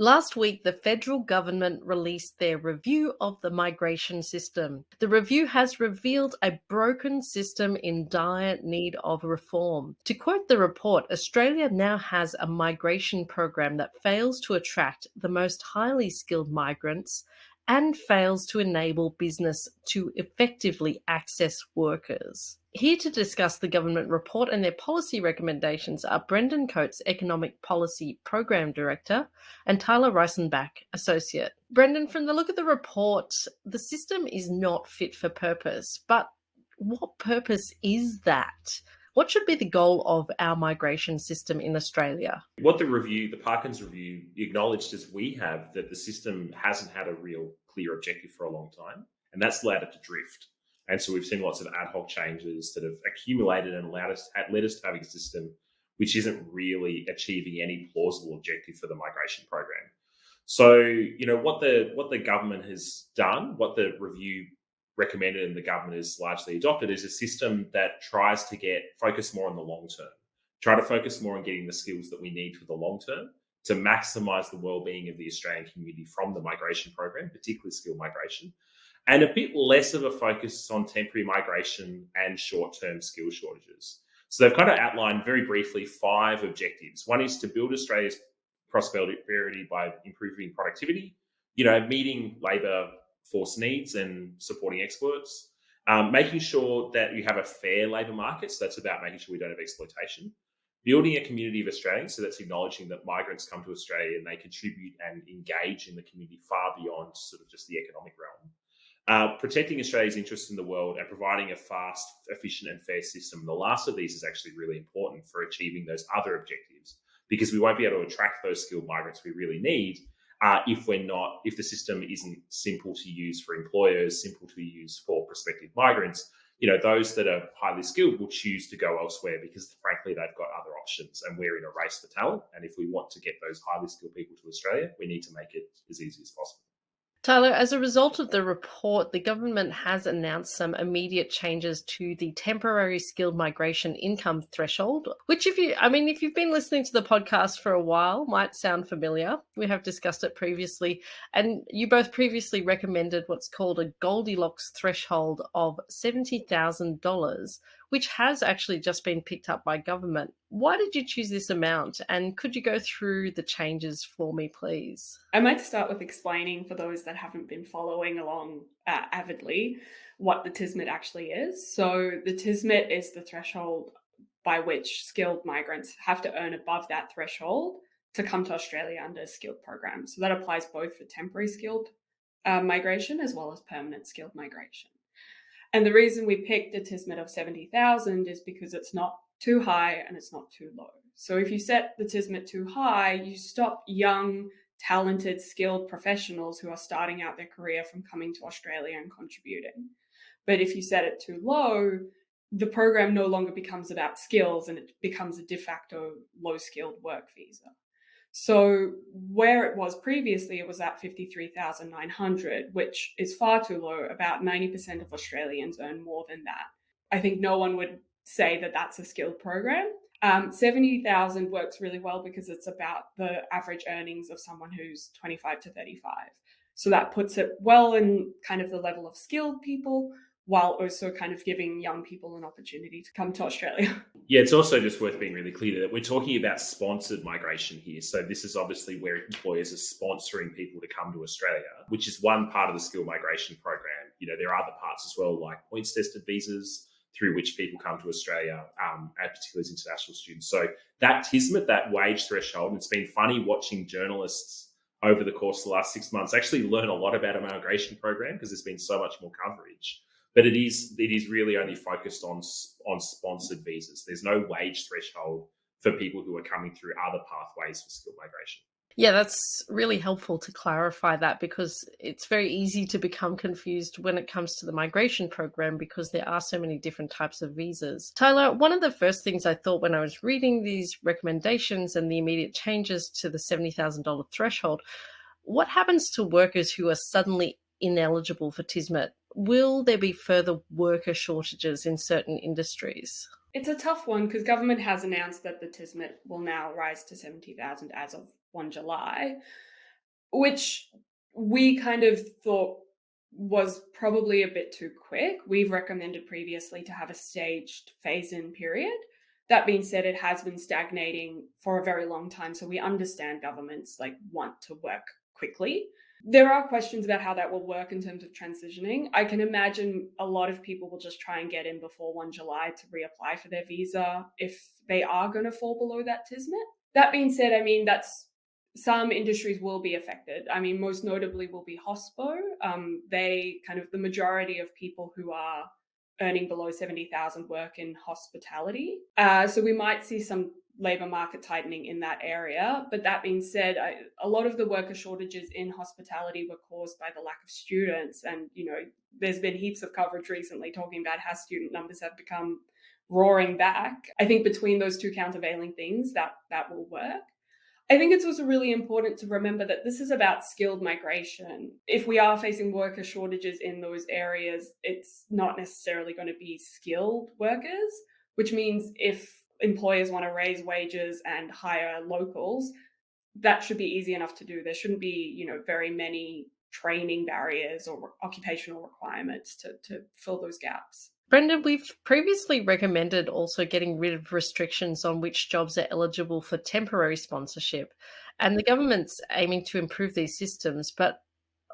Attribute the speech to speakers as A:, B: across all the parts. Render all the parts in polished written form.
A: Last week, the federal government released their review of the migration system. The review has revealed a broken system in dire need of reform. To quote the report, Australia now has a migration program that fails to attract the most highly skilled migrants and fails to enable business to effectively access workers. Here to discuss the government report and their policy recommendations are Brendan Coates, Economic Policy Program Director, and Tyler Reysenbach, Associate. Brendan, from the look of the report, the system is not fit for purpose, but what purpose is that? What should be the goal of our migration system in Australia?
B: What the Parkins review acknowledged is we have that the system hasn't had a real clear objective for a long time, and that's allowed it to drift. And so we've seen lots of ad hoc changes that have accumulated and led us to having a system which isn't really achieving any plausible objective for the migration program. So, what the government has done, what the review recommended and the government has largely adopted is a system that tries to focus more on the long term, try to focus more on getting the skills that we need for the long term to maximise the well-being of the Australian community from the migration program, particularly skilled migration, and a bit less of a focus on temporary migration and short-term skill shortages. So they've kind of outlined very briefly 5 objectives. One is to build Australia's prosperity by improving productivity, meeting labour force needs and supporting exports, making sure that you have a fair labour market. So that's about making sure we don't have exploitation. Building a community of Australians, so that's acknowledging that migrants come to Australia and they contribute and engage in the community far beyond sort of just the economic realm. Protecting Australia's interests in the world and providing a fast, efficient and fair system. The last of these is actually really important for achieving those other objectives, because we won't be able to attract those skilled migrants we really need if the system isn't simple to use for employers, simple to use for prospective migrants. Those that are highly skilled will choose to go elsewhere because, frankly, they've got other options, and we're in a race for talent. And if we want to get those highly skilled people to Australia, we need to make it as easy as possible.
A: Tyler, as a result of the report, the government has announced some immediate changes to the temporary skilled migration income threshold, which if you've been listening to the podcast for a while, might sound familiar. We have discussed it previously, and you both previously recommended what's called a Goldilocks threshold of $70,000, which has actually just been picked up by government. Why did you choose this amount? And could you go through the changes for me, please?
C: I might start with explaining, for those that haven't been following along avidly, what the TISMIT actually is. So the TISMIT is the threshold by which skilled migrants have to earn above that threshold to come to Australia under a skilled program. So that applies both for temporary skilled migration as well as permanent skilled migration. And the reason we picked a TISMIT of 70,000 is because it's not too high and it's not too low. So if you set the TISMIT too high, you stop young, talented, skilled professionals who are starting out their career from coming to Australia and contributing. But if you set it too low, the program no longer becomes about skills and it becomes a de facto low-skilled work visa. So where it was previously, it was at 53,900, which is far too low. About 90% of Australians earn more than that. I think no one would say that that's a skilled program. 70,000 works really well because it's about the average earnings of someone who's 25 to 35. So that puts it well in kind of the level of skilled people, while also kind of giving young people an opportunity to come to Australia.
B: Yeah, it's also just worth being really clear that we're talking about sponsored migration here. So this is obviously where employers are sponsoring people to come to Australia, which is one part of the skilled migration program. There are other parts as well, like points-tested visas, through which people come to Australia, and particularly as international students. So that TISMIT, that wage threshold, and it's been funny watching journalists over the course of the last 6 months actually learn a lot about a migration program because there's been so much more coverage. But it is really only focused on sponsored visas. There's no wage threshold for people who are coming through other pathways for skilled migration.
A: Yeah, that's really helpful to clarify that, because it's very easy to become confused when it comes to the migration program because there are so many different types of visas. Tyler, one of the first things I thought when I was reading these recommendations and the immediate changes to the $70,000 threshold, what happens to workers who are suddenly ineligible for TISMIT? Will there be further worker shortages in certain industries?
C: It's a tough one because government has announced that the TISMIT will now rise to 70,000 as of 1 July. which we kind of thought was probably a bit too quick. We've recommended previously to have a staged phase-in period. That being said, it has been stagnating for a very long time, so we understand governments want to work quickly. There are questions about how that will work in terms of transitioning. I can imagine a lot of people will just try and get in before 1 July to reapply for their visa if they are going to fall below that TISMIT. That being said, some industries will be affected. Most notably will be hospo. The majority of people who are earning below 70,000 work in hospitality. So we might see some labour market tightening in that area. But that being said, a lot of the worker shortages in hospitality were caused by the lack of students. And, there's been heaps of coverage recently talking about how student numbers have become roaring back. I think between those two countervailing things, that will work. I think it's also really important to remember that this is about skilled migration. If we are facing worker shortages in those areas, it's not necessarily going to be skilled workers, which means if employers want to raise wages and hire locals, that should be easy enough to do. There shouldn't be, very many training barriers or occupational requirements to fill those gaps.
A: Brendan, we've previously recommended also getting rid of restrictions on which jobs are eligible for temporary sponsorship, and the government's aiming to improve these systems. But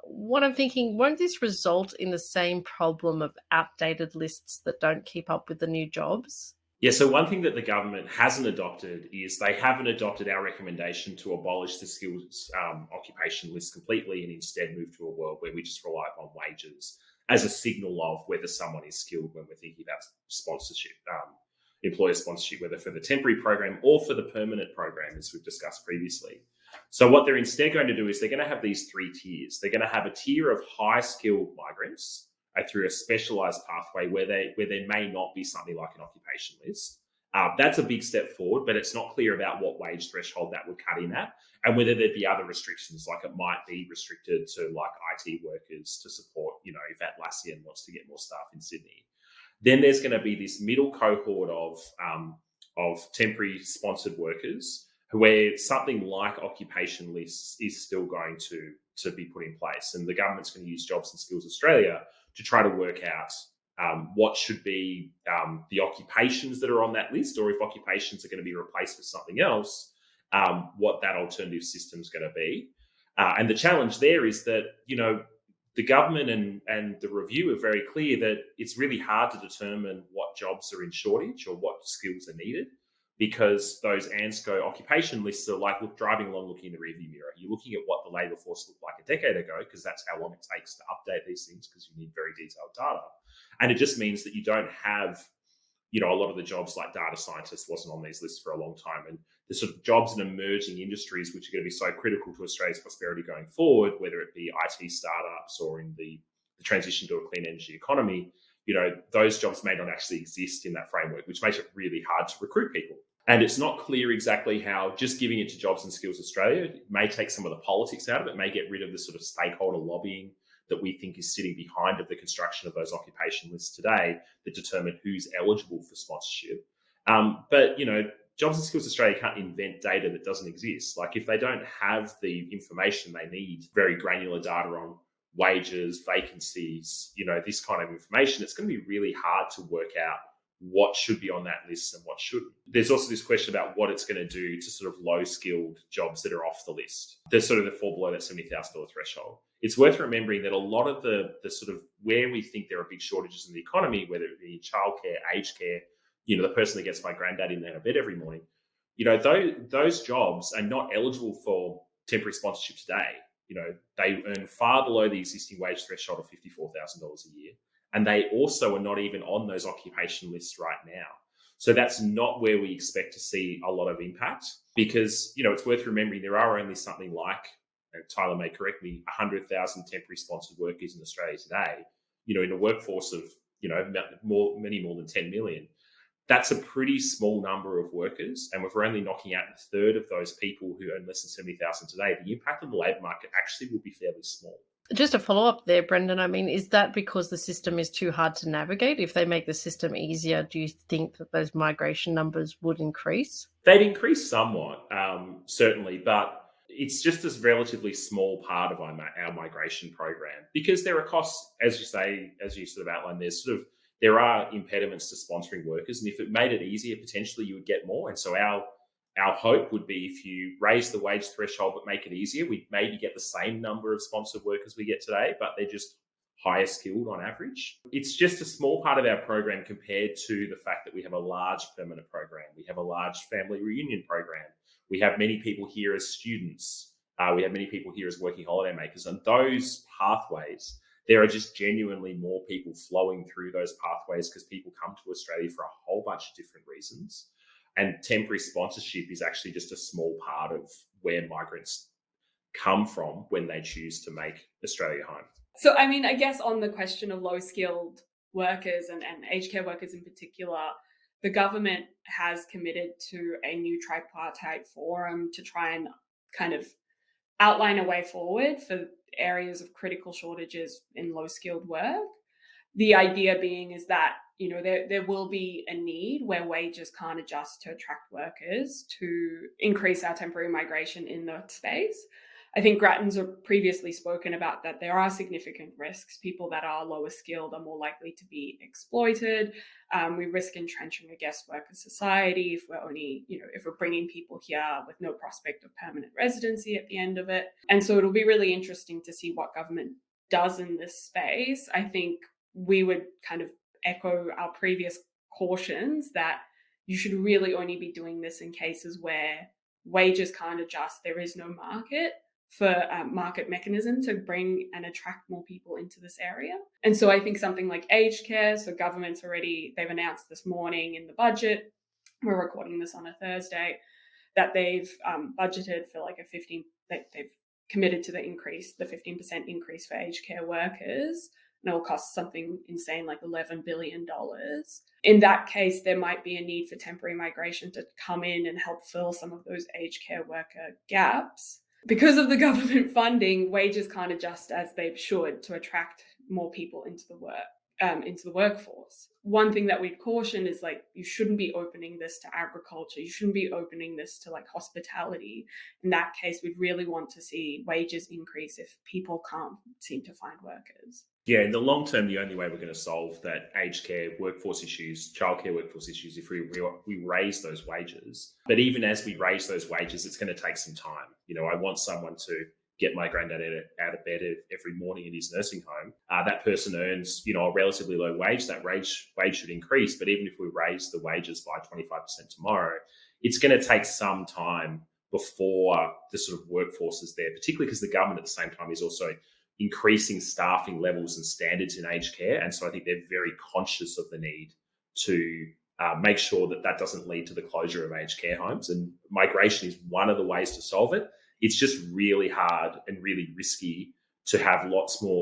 A: what I'm thinking, won't this result in the same problem of outdated lists that don't keep up with the new jobs?
B: Yeah, so one thing that the government hasn't adopted is they haven't adopted our recommendation to abolish the skills occupation list completely and instead move to a world where we just rely upon wages as a signal of whether someone is skilled when we're thinking about sponsorship, employer sponsorship, whether for the temporary program or for the permanent program, as we've discussed previously. So what they're instead going to do is they're going to have these 3 tiers. They're going to have a tier of high-skilled migrants through a specialised pathway where there may not be something like an occupation list. That's a big step forward, but it's not clear about what wage threshold that would cut in at and whether there'd be other restrictions, like it might be restricted to like IT workers to support, if Atlassian wants to get more staff in Sydney. Then there's going to be this middle cohort of temporary sponsored workers where something like occupation lists is still going to be put in place. And the government's going to use Jobs and Skills Australia to try to work out what should be the occupations that are on that list, or if occupations are going to be replaced with something else, what that alternative system is going to be. And the challenge there is that, the government and the review are very clear that it's really hard to determine what jobs are in shortage or what skills are needed, because those ANSCO occupation lists are like driving along looking in the rearview mirror. You're looking at what the labour force looked like a decade ago, because that's how long it takes to update these things, because you need very detailed data. And it just means that you don't have, a lot of the jobs like data scientists wasn't on these lists for a long time. And the sort of jobs in emerging industries, which are going to be so critical to Australia's prosperity going forward, whether it be IT startups or in the transition to a clean energy economy, those jobs may not actually exist in that framework, which makes it really hard to recruit people. And it's not clear exactly how just giving it to Jobs and Skills Australia may take some of the politics out of it, may get rid of the sort of stakeholder lobbying that we think is sitting behind of the construction of those occupation lists today that determine who's eligible for sponsorship. But Jobs and Skills Australia can't invent data that doesn't exist. Like if they don't have the information they need, very granular data on wages, vacancies, this kind of information, it's going to be really hard to work out what should be on that list and what shouldn't. There's also this question about what it's going to do to sort of low-skilled jobs that are off the list. They're sort of the fall below that $70,000 threshold. It's worth remembering that a lot of the sort of where we think there are big shortages in the economy, whether it be childcare, aged care, the person that gets my granddad in and out of bed every morning, those jobs are not eligible for temporary sponsorship today. They earn far below the existing wage threshold of $54,000 a year. And they also are not even on those occupation lists right now. So that's not where we expect to see a lot of impact, because, it's worth remembering there are only something like, and Tyler may correct me, 100,000 temporary sponsored workers in Australia today, in a workforce of, many more than 10 million. That's a pretty small number of workers. And if we're only knocking out a third of those people who earn less than 70,000 today, the impact on the labour market actually will be fairly small.
A: Just a follow-up there, Brendan. Is that because the system is too hard to navigate? If they make the system easier, do you think that those migration numbers would increase?
B: They'd increase somewhat, certainly. But, it's just a relatively small part of our migration program, because there are costs, as you say, as you sort of outlined. There are impediments to sponsoring workers, and if it made it easier, potentially you would get more. And so our hope would be, if you raise the wage threshold but make it easier, we'd maybe get the same number of sponsored workers we get today, but they're just higher skilled on average. It's just a small part of our program compared to the fact that we have a large permanent program. We have a large family reunion program. We have many people here as students. We have many people here as working holiday makers. And those pathways, there are just genuinely more people flowing through those pathways because people come to Australia for a whole bunch of different reasons. And temporary sponsorship is actually just a small part of where migrants come from when they choose to make Australia home.
C: So, I mean, I guess on the question of low-skilled workers and aged care workers in particular, the government has committed to a new tripartite forum to try and kind of outline a way forward for areas of critical shortages in low-skilled work. The idea being is that, you know, there will be a need where wages can't adjust to attract workers to increase our temporary migration in that space. I think Grattan's previously spoken about that there are significant risks. People that are lower skilled are more likely to be exploited. We risk entrenching a guest worker society if we're bringing people here with no prospect of permanent residency at the end of it. And so it'll be really interesting to see what government does in this space. I think we would kind of echo our previous cautions that you should really only be doing this in cases where wages can't adjust. There is no market for market mechanism to bring and attract more people into this area. And so I think something like aged care, so government's they've announced this morning in the budget, we're recording this on a Thursday, that they've budgeted for they've committed to the 15% increase for aged care workers. And it will cost something insane like $11 billion. In that case, there might be a need for temporary migration to come in and help fill some of those aged care worker gaps. Because of the government funding, wages can't adjust as they should to attract more people into the workforce. One thing that we'd caution is you shouldn't be opening this to agriculture. You shouldn't be opening this to hospitality. In that case, we'd really want to see wages increase if people can't seem to find workers.
B: Yeah, in the long term, the only way we're going to solve that aged care workforce issues, childcare workforce issues, if we raise those wages. But even as we raise those wages, it's going to take some time. You know, I want someone to get my granddad out of bed every morning in his nursing home. That person earns, a relatively low wage. That wage should increase. But even if we raise the wages by 25% tomorrow, it's going to take some time before the sort of workforce is there, particularly because the government at the same time is also increasing staffing levels and standards in aged care. And so I think they're very conscious of the need to make sure that doesn't lead to the closure of aged care homes. And migration is one of the ways to solve it. It's just really hard and really risky to have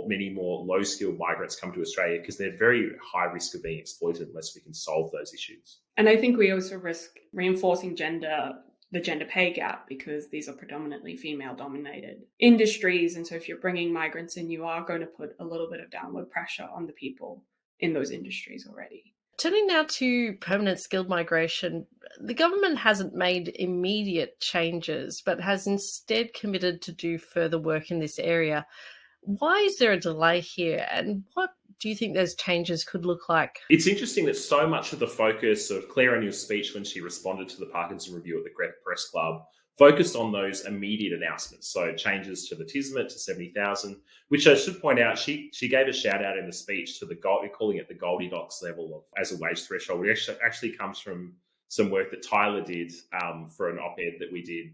B: many more low-skilled migrants come to Australia because they're very high risk of being exploited unless we can solve those issues.
C: And I think we also risk reinforcing the gender pay gap because these are predominantly female-dominated industries. And so if you're bringing migrants in, you are going to put a little bit of downward pressure on the people in those industries already.
A: Turning now to permanent skilled migration, the government hasn't made immediate changes, but has instead committed to do further work in this area. Why is there a delay here, and what do you think those changes could look like?
B: It's interesting that so much of the focus of Claire O'Neill's speech when she responded to the Parkinson Review at the Grattan Press Club focused on those immediate announcements. So changes to the TISMET to 70,000, which I should point out, she gave a shout out in the speech to we're calling it the Goldilocks level as a wage threshold, which actually comes from some work that Tyler did for an op-ed that we did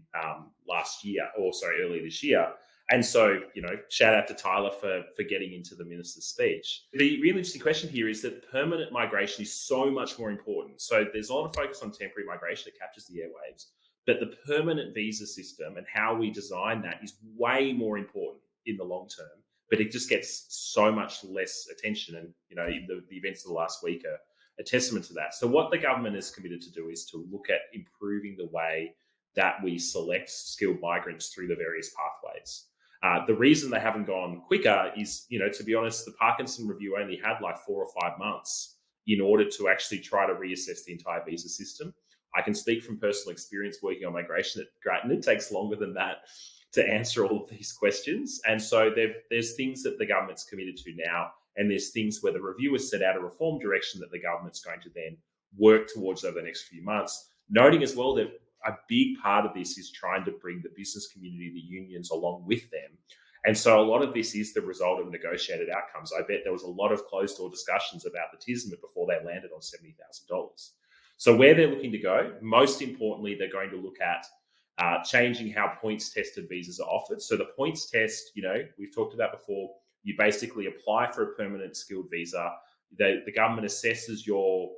B: earlier this year. And so, shout out to Tyler for getting into the minister's speech. The really interesting question here is that permanent migration is so much more important. So there's a lot of focus on temporary migration that captures the airwaves, but the permanent visa system and how we design that is way more important in the long term, but it just gets so much less attention. And, the events of the last week are a testament to that. So what the government is committed to do is to look at improving the way that we select skilled migrants through the various pathways. The reason they haven't gone quicker is, to be honest, the Parkinson Review only had 4 or 5 months in order to actually try to reassess the entire visa system. I can speak from personal experience working on migration at Grattan. It takes longer than that to answer all of these questions. And so there's things that the government's committed to now, and there's things where the review has set out a reform direction that the government's going to then work towards over the next few months. Noting as well that a big part of this is trying to bring the business community, the unions, along with them. And so a lot of this is the result of negotiated outcomes. I bet there was a lot of closed door discussions about the TISMIT before they landed on $70,000. So where they're looking to go, most importantly, they're going to look at changing how points tested visas are offered. So the points test, we've talked about before, you basically apply for a permanent skilled visa. The government assesses your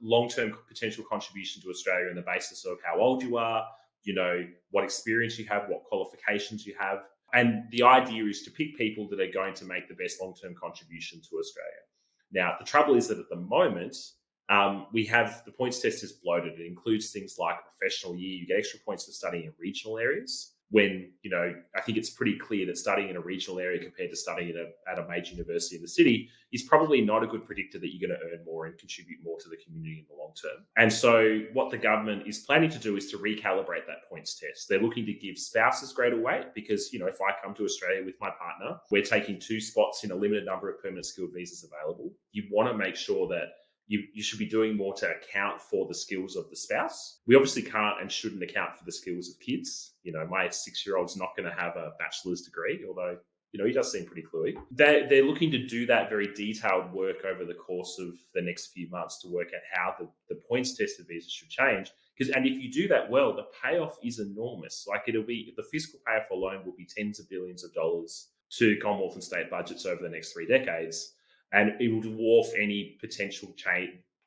B: long-term potential contribution to Australia on the basis of how old you are, what experience you have, what qualifications you have. And the idea is to pick people that are going to make the best long-term contribution to Australia. Now, the trouble is that at the moment, we have the points test is bloated. It includes things like a professional year. You get extra points for studying in regional areas when, I think it's pretty clear that studying in a regional area compared to studying at a major university in the city is probably not a good predictor that you're going to earn more and contribute more to the community in the long term. And so what the government is planning to do is to recalibrate that points test. They're looking to give spouses greater weight because, if I come to Australia with my partner, we're taking 2 spots in a limited number of permanent skilled visas available. You want to make sure that you should be doing more to account for the skills of the spouse. We obviously can't and shouldn't account for the skills of kids. My 6-year-old's not going to have a bachelor's degree, although, he does seem pretty cluey. They're looking to do that very detailed work over the course of the next few months to work out how the points tested visas should change. And if you do that well, the payoff is enormous. Like the fiscal payoff alone will be tens of billions of dollars to Commonwealth and state budgets over the next 3 decades. And it will dwarf any potential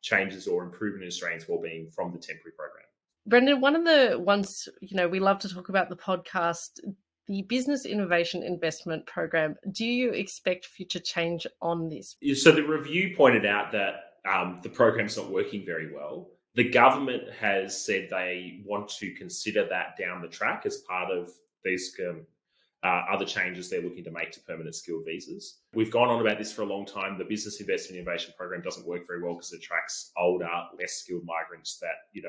B: changes or improvement in Australians' wellbeing from the temporary program.
A: Brendan, one of the ones, we love to talk about the podcast, the Business Innovation Investment Program. Do you expect future change on this?
B: So the review pointed out that the program's not working very well. The government has said they want to consider that down the track as part of these other changes they're looking to make to permanent skilled visas. We've gone on about this for a long time. The Business Investment Innovation Program doesn't work very well because it attracts older, less skilled migrants that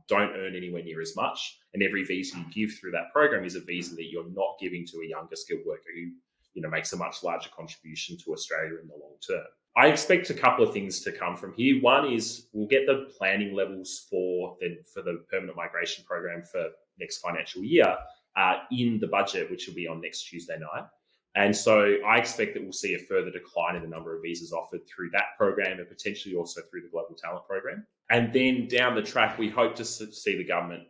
B: don't earn anywhere near as much. And every visa you give through that program is a visa that you're not giving to a younger skilled worker who makes a much larger contribution to Australia in the long term. I expect a couple of things to come from here. One is we'll get the planning levels for the permanent migration program for next financial year in the budget, which will be on next Tuesday night. And so I expect that we'll see a further decline in the number of visas offered through that program and potentially also through the Global Talent Program. And then down the track, we hope to see the government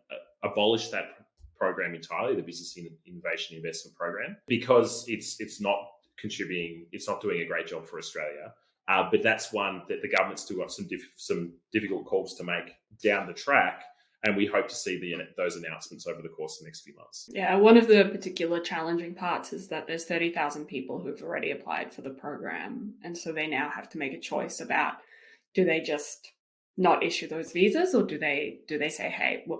B: abolish that program entirely, the Business Innovation Investment Program, because it's not contributing, it's not doing a great job for Australia. But that's one that the government's still got some difficult calls to make down the track. And we hope to see those announcements over the course of the next few months.
C: Yeah, one of the particular challenging parts is that there's 30,000 people who've already applied for the program. And so they now have to make a choice about, do they just not issue those visas, or do they say, hey, we're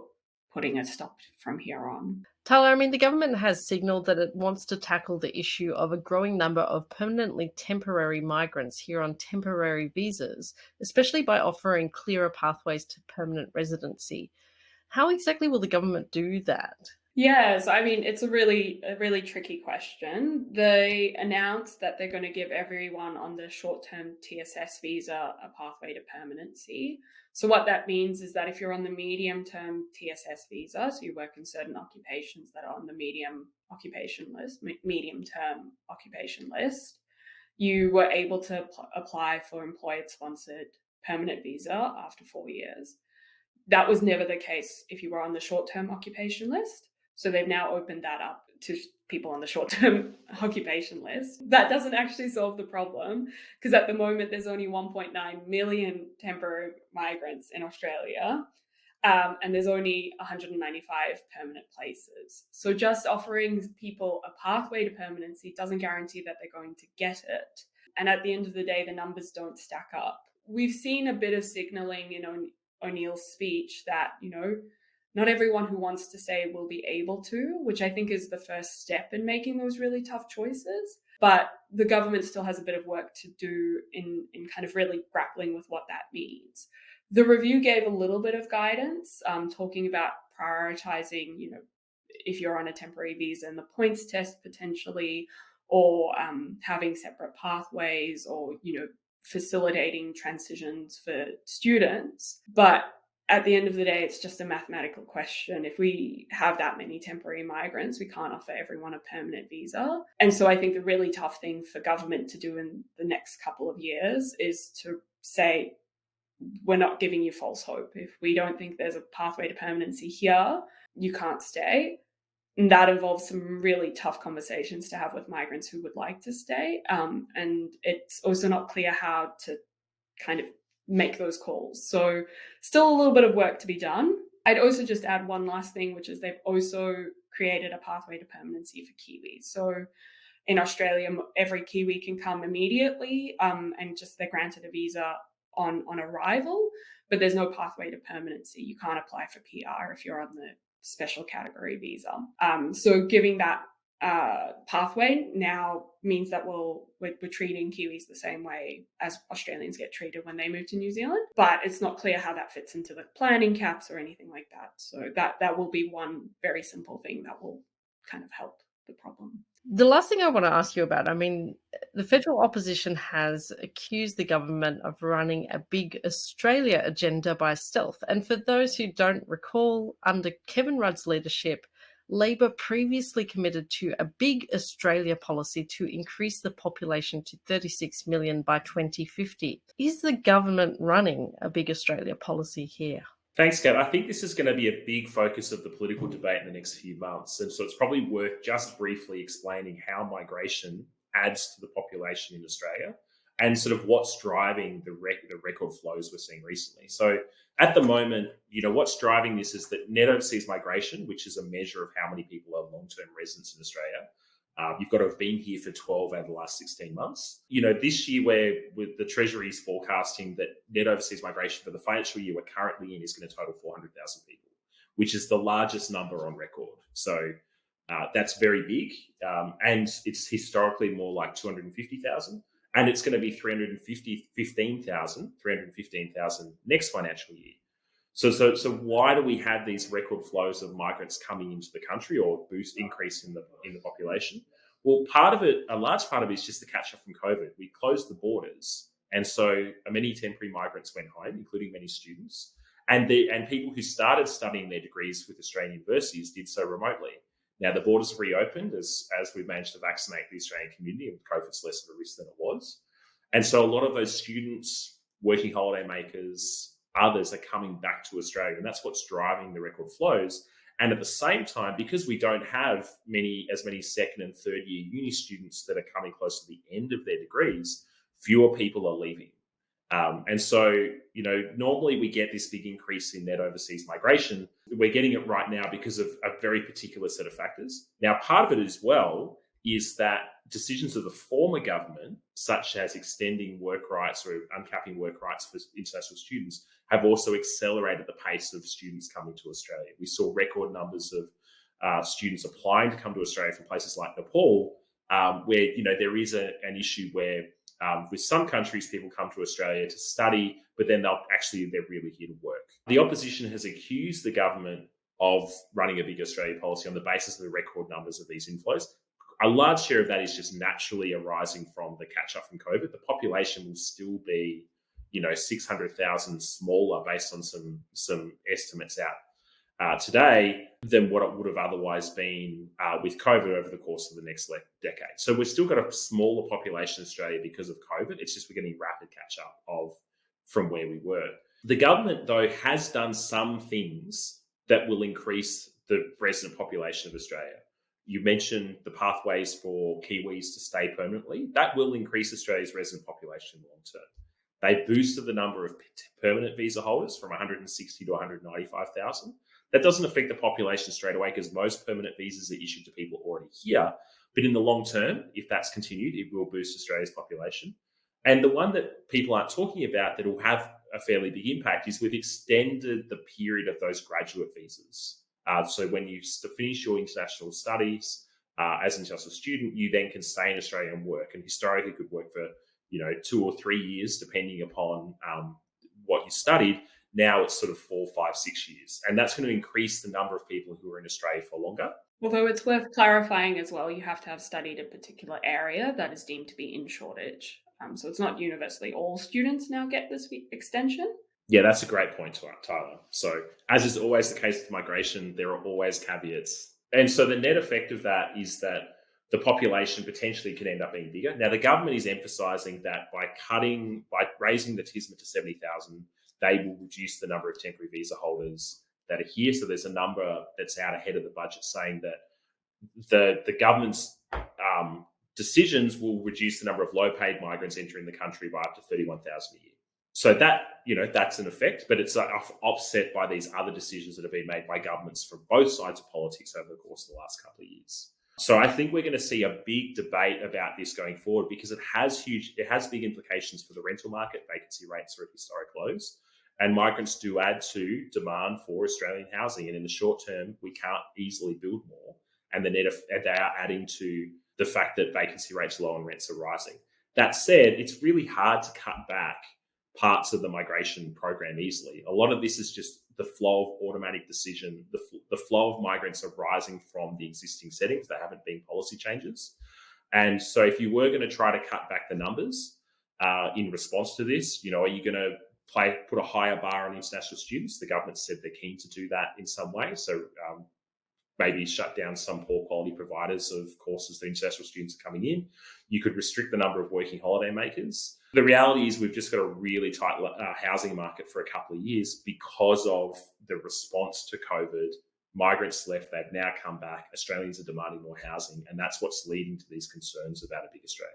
C: putting a stop from here on?
A: Tyler, the government has signalled that it wants to tackle the issue of a growing number of permanently temporary migrants here on temporary visas, especially by offering clearer pathways to permanent residency. How exactly will the government do that?
C: Yes, it's a really tricky question. They announced that they're going to give everyone on the short-term TSS visa a pathway to permanency. So what that means is that if you're on the medium-term TSS visa, so you work in certain occupations that are on the medium-term occupation list, you were able to apply for employer-sponsored permanent visa after 4 years. That was never the case if you were on the short-term occupation list. So they've now opened that up to people on the short-term occupation list. That doesn't actually solve the problem, because at the moment there's only 1.9 million temporary migrants in Australia, and there's only 195 permanent places. So just offering people a pathway to permanency doesn't guarantee that they're going to get it. And at the end of the day, the numbers don't stack up. We've seen a bit of signalling in O'Neill's speech that, not everyone who wants to stay will be able to, which I think is the first step in making those really tough choices. But the government still has a bit of work to do in kind of really grappling with what that means. The review gave a little bit of guidance, talking about prioritizing, if you're on a temporary visa and the points test potentially, or having separate pathways, or facilitating transitions for students. But at the end of the day, it's just a mathematical question. If we have that many temporary migrants, we can't offer everyone a permanent visa. And so I think the really tough thing for government to do in the next couple of years is to say, we're not giving you false hope. If we don't think there's a pathway to permanency here, you can't stay. And that involves some really tough conversations to have with migrants who would like to stay. And it's also not clear how to kind of make those calls. So still a little bit of work to be done. I'd also just add one last thing, which is they've also created a pathway to permanency for Kiwis. So in Australia, every Kiwi can come immediately and just they're granted a visa on arrival, but there's no pathway to permanency. You can't apply for PR if you're on the special category visa. So giving that pathway now means that we're treating Kiwis the same way as Australians get treated when they move to New Zealand, but it's not clear how that fits into the planning caps or anything like that. So that will be one very simple thing that will kind of help the problem.
A: The last thing I want to ask you about, I mean, the federal opposition has accused the government of running a big Australia agenda by stealth. And for those who don't recall, under Kevin Rudd's leadership, Labor previously committed to a big Australia policy to increase the population to 36 million by 2050. Is the government running a big Australia policy here?
B: Thanks, Kat. I think this is going to be a big focus of the political debate in the next few months. And so it's probably worth just briefly explaining how migration adds to the population in Australia and sort of what's driving the record flows we're seeing recently. So at the moment, what's driving this is that net overseas migration, which is a measure of how many people are long-term residents in Australia. You've got to have been here for 12 out of the last 16 months. This year, where with the Treasury is forecasting that net overseas migration for the financial year we're currently in is going to total 400,000 people, which is the largest number on record. So that's very big. And it's historically more like 250,000. And it's going to be 315,000 next financial year. So why do we have these record flows of migrants coming into the country or increase in the population? Well, a large part of it is just the catch up from COVID. We closed the borders, and so many temporary migrants went home, including many students, and people who started studying their degrees with Australian universities did so remotely. Now the borders have reopened as we've managed to vaccinate the Australian community, and COVID's less of a risk than it was, and so a lot of those students, working holiday makers, others are coming back to Australia, and that's what's driving the record flows. And at the same time, because we don't have as many second and third year uni students that are coming close to the end of their degrees, fewer people are leaving. And so, normally we get this big increase in net overseas migration. We're getting it right now because of a very particular set of factors. Now, part of it as well is that decisions of the former government, such as extending work rights or uncapping work rights for international students, have also accelerated the pace of students coming to Australia. We saw record numbers of students applying to come to Australia from places like Nepal, where there is an issue where with some countries people come to Australia to study, but then they're really here to work. The opposition has accused the government of running a big Australia policy on the basis of the record numbers of these inflows. A large share of that is just naturally arising from the catch-up from COVID. The population will still be, 600,000 smaller based on some estimates out today than what it would have otherwise been with COVID over the course of the next decade. So we've still got a smaller population in Australia because of COVID. It's just we're getting rapid catch-up from where we were. The government, though, has done some things that will increase the resident population of Australia. You mentioned the pathways for Kiwis to stay permanently. That will increase Australia's resident population long term. They boosted the number of permanent visa holders from 160 to 195,000. That doesn't affect the population straight away because most permanent visas are issued to people already here. But in the long term, if that's continued, it will boost Australia's population. And the one that people aren't talking about that will have a fairly big impact is we've extended the period of those graduate visas. So when you finish your international studies as an international student, you then can stay in Australia and work. And historically could work for 2 or 3 years, depending upon what you studied. Now it's sort of 4, 5, 6 years. And that's going to increase the number of people who are in Australia for longer.
C: Although it's worth clarifying as well, you have to have studied a particular area that is deemed to be in shortage. So it's not universally all students now get this extension.
B: Yeah, that's a great point, Tyler. So as is always the case with migration, there are always caveats. And so the net effect of that is that the population potentially could end up being bigger. Now, the government is emphasising that by raising the TISMA to 70,000, they will reduce the number of temporary visa holders that are here. So there's a number that's out ahead of the budget saying that the government's decisions will reduce the number of low-paid migrants entering the country by up to 31,000 a year. So that's an effect, but it's offset by these other decisions that have been made by governments from both sides of politics over the course of the last couple of years. So I think we're going to see a big debate about this going forward because it has big implications for the rental market. Vacancy rates are at historic lows, and migrants do add to demand for Australian housing. And in the short term, we can't easily build more. And they are adding to the fact that vacancy rates are low and rents are rising. That said, it's really hard to cut back parts of the migration program easily. A lot of this is just the flow of automatic decision. The flow of migrants are rising from the existing settings. There haven't been policy changes. And so if you were going to try to cut back the numbers in response to this, are you going to put a higher bar on international students? The government said they're keen to do that in some way. So maybe shut down some poor quality providers of courses that international students are coming in. You could restrict the number of working holiday makers. The reality is we've just got a really tight housing market for a couple of years because of the response to COVID. Migrants left, they've now come back. Australians are demanding more housing, and that's what's leading to these concerns about a big Australia.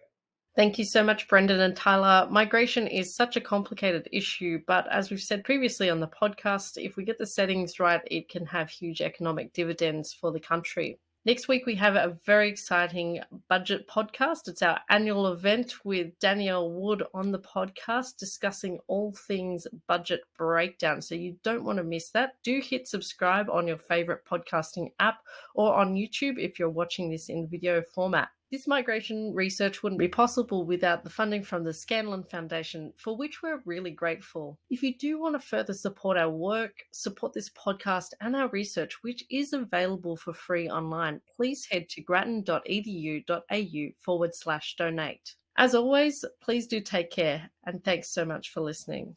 A: Thank you so much, Brendan and Tyler. Migration is such a complicated issue, but as we've said previously on the podcast, if we get the settings right, it can have huge economic dividends for the country. Next week, we have a very exciting budget podcast. It's our annual event with Danielle Wood on the podcast discussing all things budget breakdown. So you don't want to miss that. Do hit subscribe on your favorite podcasting app or on YouTube if you're watching this in video format. This migration research wouldn't be possible without the funding from the Scanlon Foundation, for which we're really grateful. If you do want to further support our work, support this podcast and our research, which is available for free online, please head to grattan.edu.au/donate. As always, please do take care, and thanks so much for listening.